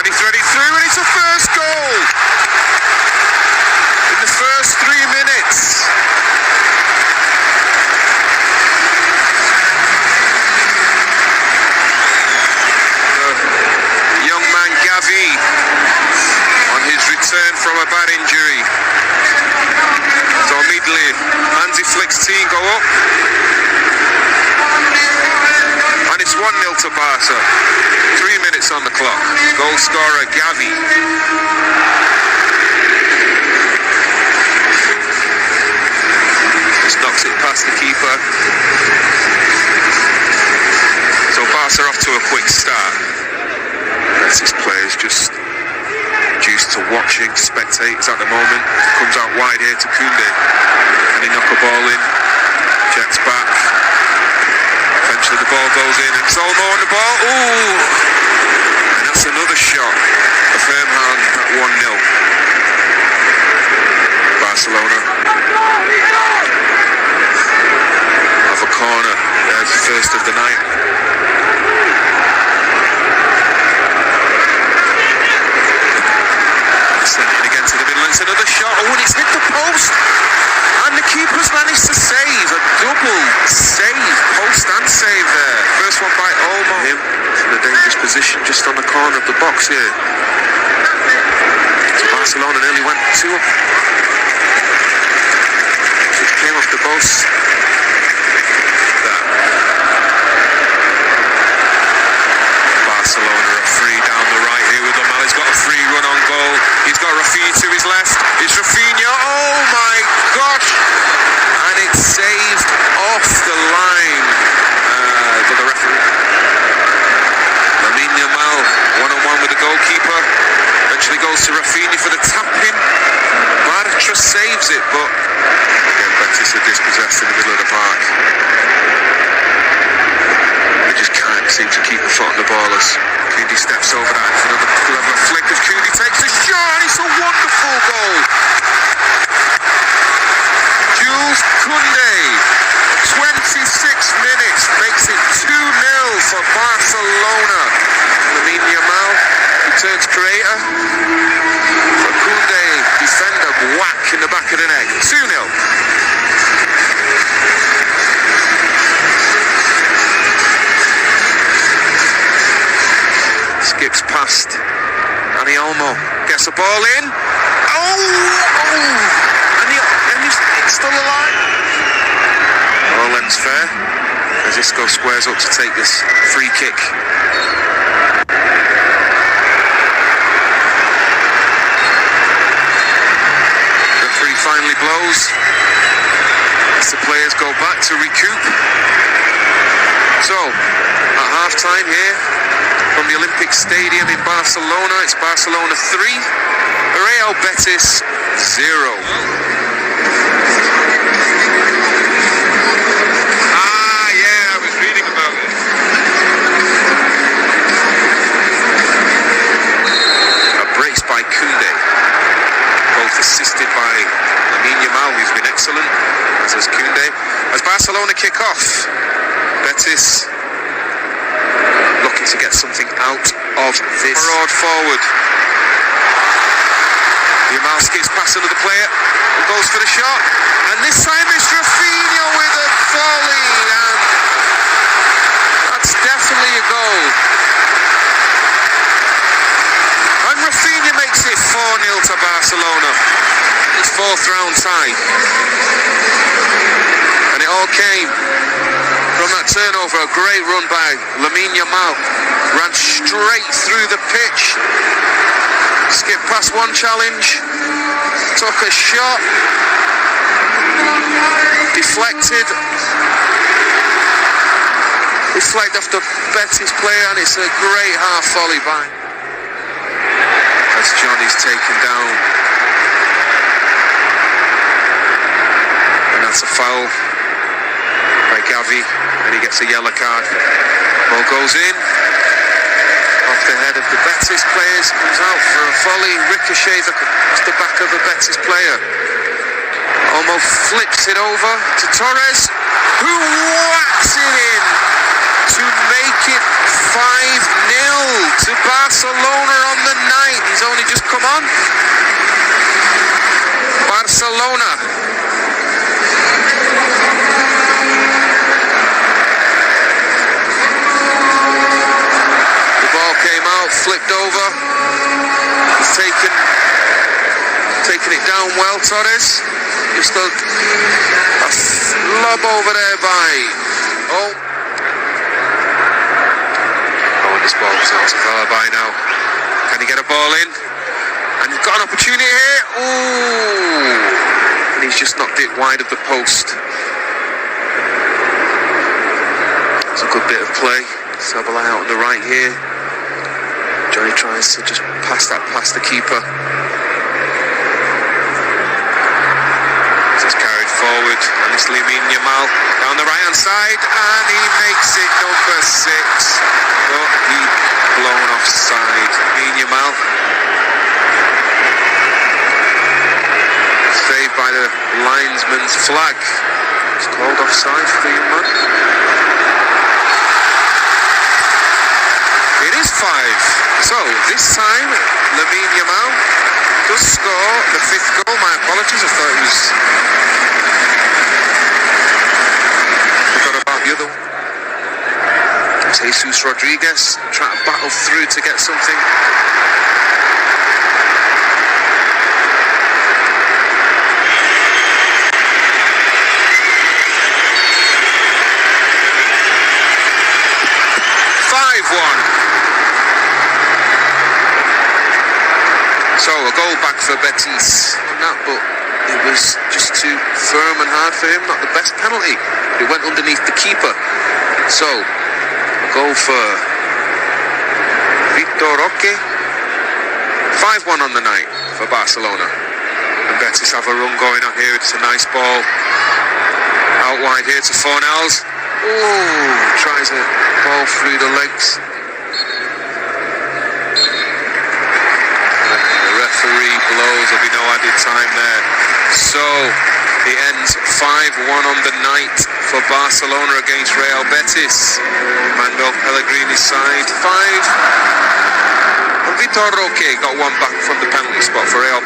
Johnny threading through, and it's a first goal in the first 3 minutes. The young man Gavi on his return from a bad injury. So immediately Hansi Flick's team go up, and it's 1-0 to Barca. 3 minutes on the clock. Goal scorer Gavi. Just knocks it past the keeper. So Barca off to a quick start. Betis players just used to watching, spectators at the moment. Comes out wide here to Koundé. And he knock a ball in. Checks back. Eventually the ball goes in, and it's Olmo on the ball. Ooh! And that's another shot. A firm hand at 1-0. Barcelona have a corner. There's the first of the night. Sending it again to the middle. It's another shot. Oh, and it's hit the post. And the keeper's managed to save. A double save. Post and save there. First one by Olmo. Him in a dangerous position just on the corner of the box here. So Barcelona nearly went 2 up. It came off the post. That. Barcelona are free down the right here with Lamal. He's got a free run on goal. He's got Rafinha to his left. It's Rafinha. Oh my gosh! And it's saved off the line by the referee. Lamine Yamal, one-on-one with the goalkeeper. Eventually goes to Rafinha for the tap-in. Bartra saves it, but again, Betis are dispossessed in the middle of the park. They just can't seem to keep a foot on the ball as Koundé steps over that for another clever flick of Koundé takes the shot. It's a wonderful goal. Jules Koundé, 26 minutes, makes it 2-0 for Barcelona. Lamine Yamal, who turns creator. For Koundé, defender, whack in the back of the neck. 2-0. Skips past Dani Olmo, gets a ball in. And it's still alive. All ends fair as Isco squares up to take this free kick. Referee finally blows as the players go back to recoup. So, at half time here from the Olympic Stadium in Barcelona, it's Barcelona 3, Real Batis 0. I was reading about it. A brace by Koundé, both assisted by Lamine Yamal, who's been excellent, as has Koundé. As Barcelona kick off, Betis looking to get something out of this. Forward. Yamal skips past another player and goes for the shot. And this time it's Rafinha with a volley. And that's definitely a goal. And Rafinha makes it 4-0 to Barcelona. It's 4th round tie. And it all came from that turnover. A great run by Lamine Yamal. Ran straight through the pitch. Skipped past one challenge. Took a shot. Deflected. Deflected off the Betis player, and it's a great half volley by. As Johnny's taken down. And that's a foul by Gavi, and he gets a yellow card. Ball goes in. Off the head of the Betis players, comes out for a volley, ricochets off the back of a Betis player. Almost flips it over to Torres, who whacks it in to make it 5-0 to Barcelona on the only just come on. Barcelona. The ball came out, flipped over. He's taken it down well, Torres. Just a lob over there by... Oh, this ball was out of by now. Can he get a ball in? And he's got an opportunity here. Ooh! And he's just knocked it wide of the post. It's a good bit of play. Sabalai out on the right here. Johnny tries to just pass that past the keeper. Just carried forward. And it's Lamine Yamal down the right hand side. And he makes it number 6. But he blown offside. Lamine Yamal. Saved by the linesman's flag. It's called offside for the young man. It is 5. So this time, Lamine Yamal does score the 5th goal. My apologies, I thought it was... forgot about the other one. Jesus Rodriguez trying to battle through to get something. So a goal back for Batis on that, but it was just too firm and hard for him. Not the best penalty, but it went underneath the keeper. So a goal for Vitor Roque. 5-1 on the night for Barcelona. And Batis have a run going on here. It's a nice ball out wide here to Fornals. Ooh, tries a ball through the legs. Referee blows, there'll be no added time there. So it ends 5-1 on the night for Barcelona against Real Batis. Manuel Pellegrini's side 5. And Vitor Roque got one back from the penalty spot for Real Batis.